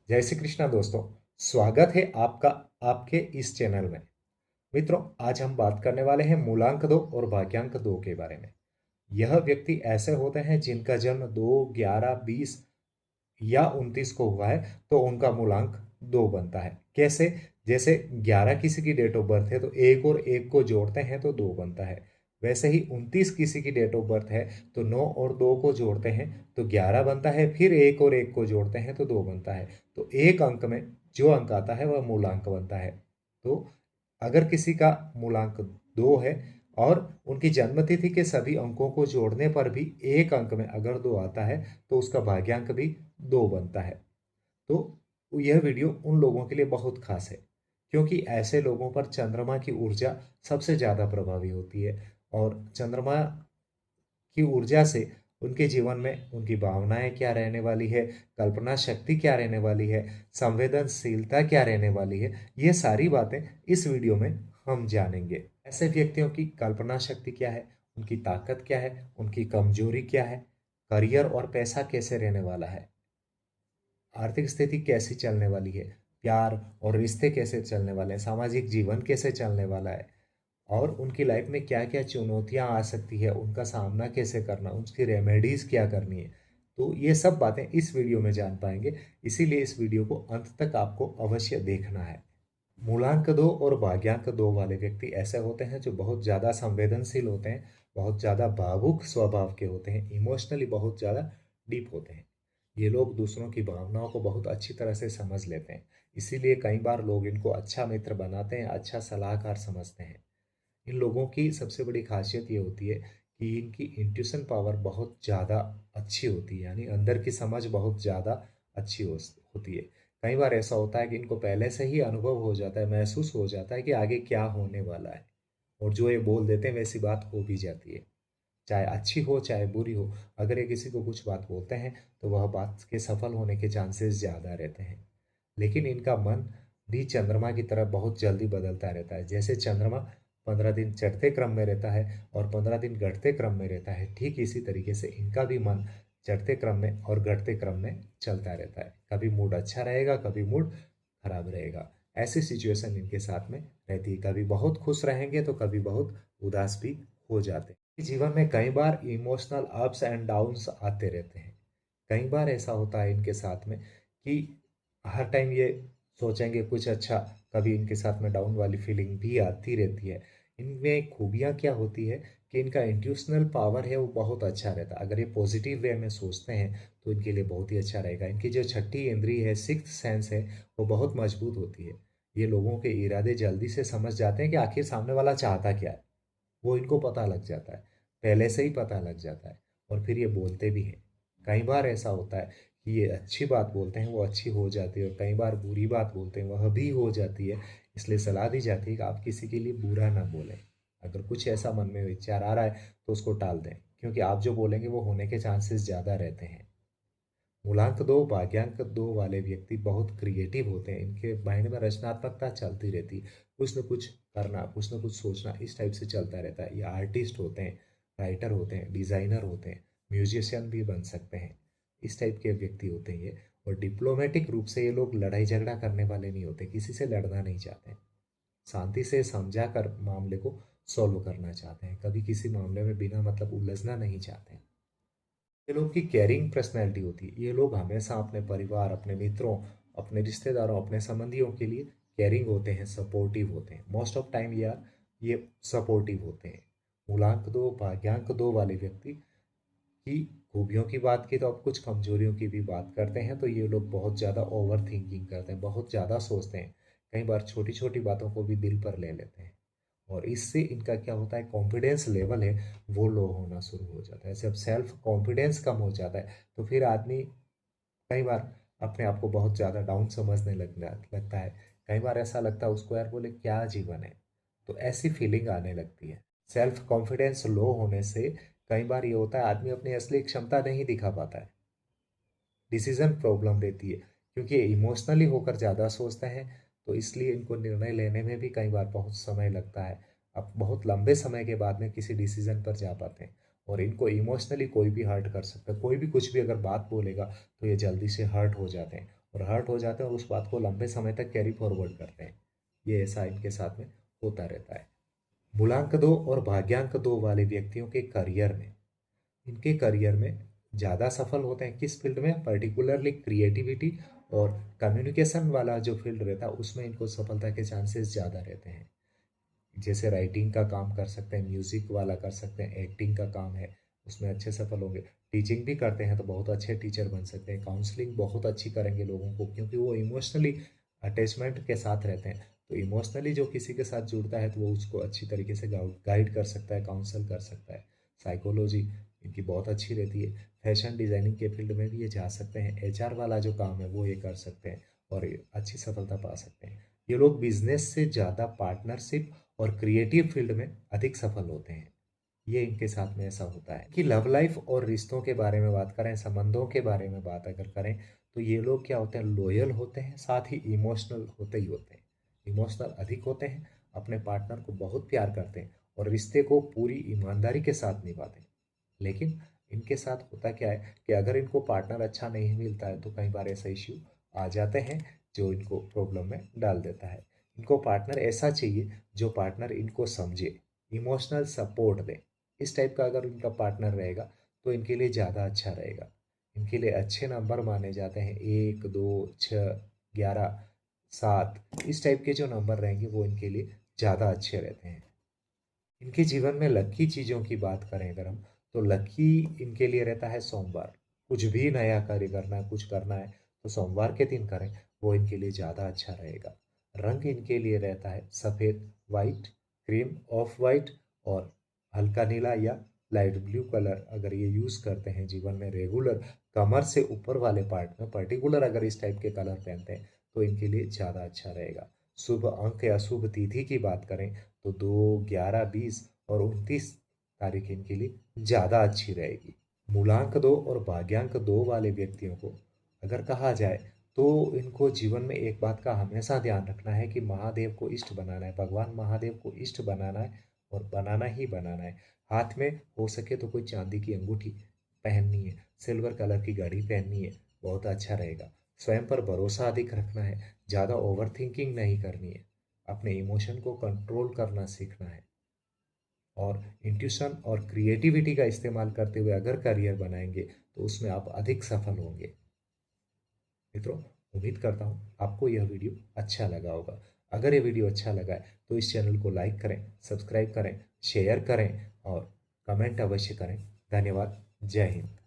जय श्री कृष्णा दोस्तों। स्वागत है आपका आपके इस चैनल में। मित्रों, आज हम बात करने वाले हैं मूलांक 2 और भाग्यांक 2 के बारे में। यह व्यक्ति ऐसे होते हैं जिनका जन्म 2, 11, 20 या 29 को हुआ है तो उनका मूलांक 2 बनता है। कैसे? जैसे 11 किसी की डेट ऑफ बर्थ है तो 1 और 1 को जोड़ते हैं तो 2 बनता है। वैसे ही 29 किसी की डेट ऑफ बर्थ है तो 9 और 2 को जोड़ते हैं तो 11 बनता है, फिर 1 और 1 को जोड़ते हैं तो 2 बनता है। तो एक अंक में जो अंक आता है वह मूलांक बनता है। तो अगर किसी का मूलांक 2 है और उनकी जन्मतिथि के सभी अंकों को जोड़ने पर भी एक अंक में अगर 2 आता है तो उसका भाग्यांक भी 2 बनता है। तो यह वीडियो उन लोगों के लिए बहुत खास है क्योंकि ऐसे लोगों पर चंद्रमा की ऊर्जा सबसे ज़्यादा प्रभावी होती है और चंद्रमा की ऊर्जा से उनके जीवन में उनकी भावनाएं क्या रहने वाली है, कल्पना शक्ति क्या रहने वाली है, संवेदनशीलता क्या रहने वाली है, ये सारी बातें इस वीडियो में हम जानेंगे। ऐसे व्यक्तियों की कल्पना शक्ति क्या है, उनकी ताकत क्या है, उनकी कमजोरी क्या है, करियर और पैसा कैसे रहने वाला है, आर्थिक स्थिति कैसी चलने वाली है, प्यार और रिश्ते कैसे चलने वाले हैं, सामाजिक जीवन कैसे चलने वाला है और उनकी लाइफ में क्या क्या चुनौतियां आ सकती है, उनका सामना कैसे करना, उसकी रेमेडीज क्या करनी है। तो ये सब बातें इस वीडियो में जान पाएंगे। इसीलिए इस वीडियो को अंत तक आपको अवश्य देखना है। मूलांक 2 और भाग्यांक 2 वाले व्यक्ति ऐसे होते हैं जो बहुत ज़्यादा संवेदनशील होते हैं, बहुत ज़्यादा भावुक स्वभाव के होते हैं, इमोशनली बहुत ज़्यादा डीप होते हैं। ये लोग दूसरों की भावनाओं को बहुत अच्छी तरह से समझ लेते हैं। इसीलिए कई बार लोग इनको अच्छा मित्र बनाते हैं, अच्छा सलाहकार समझते हैं। इन लोगों की सबसे बड़ी खासियत ये होती है कि इनकी इंट्यूशन पावर बहुत ज़्यादा अच्छी होती है, यानी अंदर की समझ बहुत ज़्यादा अच्छी होती है। कई बार ऐसा होता है कि इनको पहले से ही अनुभव हो जाता है, महसूस हो जाता है कि आगे क्या होने वाला है और जो ये बोल देते हैं वैसी बात हो भी जाती है, चाहे अच्छी हो चाहे बुरी हो। अगर ये किसी को कुछ बात बोलते हैं तो वह बात के सफल होने के चांसेस ज़्यादा रहते हैं। लेकिन इनका मन भी चंद्रमा की तरह बहुत जल्दी बदलता रहता है। जैसे चंद्रमा 15 दिन चढ़ते क्रम में रहता है और 15 दिन घटते क्रम में रहता है, ठीक इसी तरीके से इनका भी मन चढ़ते क्रम में और घटते क्रम में चलता रहता है। कभी मूड अच्छा रहेगा, कभी मूड खराब रहेगा। ऐसी सिचुएशन इनके साथ में रहती है। कभी बहुत खुश रहेंगे तो कभी बहुत उदास भी हो जाते हैं। जीवन में कई बार इमोशनल अप्स एंड डाउन्स आते रहते हैं। कई बार ऐसा होता है इनके साथ में कि हर टाइम ये सोचेंगे कुछ अच्छा, कभी इनके साथ में डाउन वाली फीलिंग भी आती रहती है। इनमें खूबियाँ क्या होती है कि इनका इंट्यूशनल पावर है वो बहुत अच्छा रहता है। अगर ये पॉजिटिव वे में सोचते हैं तो इनके लिए बहुत ही अच्छा रहेगा। इनकी जो छठी इंद्री है, सिक्स्थ सेंस है, वो बहुत मजबूत होती है। ये लोगों के इरादे जल्दी से समझ जाते हैं कि आखिर सामने वाला चाहता क्या है। वो इनको पता लग जाता है, पहले से ही पता लग जाता है और फिर ये बोलते भी हैं। कई बार ऐसा होता है कि ये अच्छी बात बोलते हैं वो अच्छी हो जाती है और कई बार बुरी बात बोलते हैं वह भी हो जाती है। इसलिए सलाह दी जाती है कि आप किसी के लिए बुरा ना बोलें। अगर कुछ ऐसा मन में विचार आ रहा है तो उसको टाल दें, क्योंकि आप जो बोलेंगे वो होने के चांसेस ज़्यादा रहते हैं। मूलांक 2 भाग्यांक 2 वाले व्यक्ति बहुत क्रिएटिव होते हैं। इनके माइंड में रचनात्मकता चलती रहती है, कुछ न कुछ करना, कुछ न कुछ सोचना, इस टाइप से चलता रहता है। ये आर्टिस्ट होते हैं, राइटर होते हैं, डिज़ाइनर होते हैं, म्यूजिशियन भी बन सकते हैं। इस टाइप के व्यक्ति होते हैं ये। और डिप्लोमेटिक रूप से ये लोग लड़ाई झगड़ा करने वाले नहीं होते, किसी से लड़ना नहीं चाहते, शांति से समझा कर मामले को सॉल्व करना चाहते हैं, कभी किसी मामले में बिना मतलब उलझना नहीं चाहते। ये लोग की केयरिंग पर्सनैलिटी होती है। ये लोग हमेशा अपने परिवार, अपने मित्रों, अपने रिश्तेदारों, अपने संबंधियों के लिए केयरिंग होते हैं, सपोर्टिव होते हैं। मोस्ट ऑफ टाइम यार ये सपोर्टिव होते हैं। मूलांक 2 भाग्यांक 2 वाले व्यक्ति की खूबियों की बात की तो अब कुछ कमजोरियों की भी बात करते हैं। तो ये लोग बहुत ज़्यादा ओवर थिंकिंग करते हैं, बहुत ज़्यादा सोचते हैं, कई बार छोटी छोटी बातों को भी दिल पर ले लेते हैं और इससे इनका क्या होता है, कॉन्फिडेंस लेवल है वो लो होना शुरू हो जाता है। जब सेल्फ कॉन्फिडेंस कम हो जाता है तो फिर आदमी कई बार अपने आप को बहुत ज़्यादा डाउन समझने लगता है। कई बार ऐसा लगता है उसको, यार बोले क्या जीवन है, तो ऐसी फीलिंग आने लगती है। सेल्फ कॉन्फिडेंस लो होने से कई बार ये होता है आदमी अपनी असली क्षमता नहीं दिखा पाता है। डिसीजन प्रॉब्लम रहती है क्योंकि ये इमोशनली होकर ज़्यादा सोचते हैं, तो इसलिए इनको निर्णय लेने में भी कई बार बहुत समय लगता है। अब बहुत लंबे समय के बाद में किसी डिसीजन पर जा पाते हैं और इनको इमोशनली कोई भी हर्ट कर सकता है। कोई भी कुछ भी अगर बात बोलेगा तो ये जल्दी से हर्ट हो जाते हैं और हर्ट हो जाते हैं और उस बात को लंबे समय तक कैरी फॉरवर्ड करते हैं। ये ऐसा इनके साथ में होता रहता है। मूलांक 2 और भाग्यांक 2 वाले व्यक्तियों के करियर में, इनके करियर में ज़्यादा सफल होते हैं किस फील्ड में, पर्टिकुलरली क्रिएटिविटी और कम्युनिकेशन वाला जो फील्ड रहता है उसमें इनको सफलता के चांसेस ज़्यादा रहते हैं। जैसे राइटिंग का काम कर सकते हैं, म्यूजिक वाला कर सकते हैं, एक्टिंग का काम है उसमें अच्छे सफल होंगे। टीचिंग भी करते हैं तो बहुत अच्छे टीचर बन सकते हैं। काउंसलिंग बहुत अच्छी करेंगे लोगों को, क्योंकि वो इमोशनली अटैचमेंट के साथ रहते हैं। तो इमोशनली जो किसी के साथ जुड़ता है तो वो उसको अच्छी तरीके से गाइड कर सकता है, काउंसल कर सकता है। साइकोलॉजी इनकी बहुत अच्छी रहती है। फैशन डिज़ाइनिंग के फील्ड में भी ये जा सकते हैं। एचआर वाला जो काम है वो ये कर सकते हैं और ये अच्छी सफलता पा सकते हैं। ये लोग बिजनेस से ज़्यादा पार्टनरशिप और क्रिएटिव फील्ड में अधिक सफल होते हैं। ये इनके साथ में ऐसा होता है कि लव लाइफ और रिश्तों के बारे में बात करें, संबंधों के बारे में बात अगर करें, तो ये लोग क्या होते हैं, लॉयल होते हैं, साथ ही इमोशनल होते ही होते हैं। इमोशनल अधिक होते हैं, अपने पार्टनर को बहुत प्यार करते हैं और रिश्ते को पूरी ईमानदारी के साथ निभाते हैं। लेकिन इनके साथ होता क्या है कि अगर इनको पार्टनर अच्छा नहीं मिलता है तो कई बार ऐसा इश्यू आ जाते हैं जो इनको प्रॉब्लम में डाल देता है। इनको पार्टनर ऐसा चाहिए जो पार्टनर इनको समझे, इमोशनल सपोर्ट दे। इस टाइप का अगर इनका पार्टनर रहेगा तो इनके लिए ज़्यादा अच्छा रहेगा। इनके लिए अच्छे नंबर माने जाते हैं, 1, 2, 6, 11, 7, इस टाइप के जो नंबर रहेंगे वो इनके लिए ज़्यादा अच्छे रहते हैं। इनके जीवन में लकी चीज़ों की बात करें अगर हम, तो लकी इनके लिए रहता है सोमवार। कुछ भी नया कार्य करना है, कुछ करना है तो सोमवार के दिन करें, वो इनके लिए ज़्यादा अच्छा रहेगा। रंग इनके लिए रहता है सफ़ेद, वाइट, क्रीम, ऑफ वाइट और हल्का नीला या लाइट ब्लू कलर अगर ये यूज़ करते हैं जीवन में रेगुलर, कमर से ऊपर वाले पार्ट में पर्टिकुलर अगर इस टाइप के कलर पहनते हैं तो इनके लिए ज़्यादा अच्छा रहेगा। शुभ अंक या शुभ तिथि की बात करें तो 2, 11, 20 और 29 तारीख इनके लिए ज़्यादा अच्छी रहेगी। मूलांक 2 और भाग्यांक 2 वाले व्यक्तियों को अगर कहा जाए तो इनको जीवन में एक बात का हमेशा ध्यान रखना है कि महादेव को इष्ट बनाना है, भगवान महादेव को इष्ट बनाना है और बनाना ही बनाना है। हाथ में हो सके तो कोई चांदी की अंगूठी पहननी है, सिल्वर कलर की घड़ी पहननी है, बहुत अच्छा रहेगा। स्वयं पर भरोसा अधिक रखना है, ज़्यादा ओवर थिंकिंग नहीं करनी है, अपने इमोशन को कंट्रोल करना सीखना है और इंट्यूशन और क्रिएटिविटी का इस्तेमाल करते हुए अगर करियर बनाएंगे तो उसमें आप अधिक सफल होंगे। मित्रों, उम्मीद करता हूँ आपको यह वीडियो अच्छा लगा होगा। अगर ये वीडियो अच्छा लगा है तो इस चैनल को लाइक करें, सब्सक्राइब करें, शेयर करें और कमेंट अवश्य करें। धन्यवाद। जय हिंद।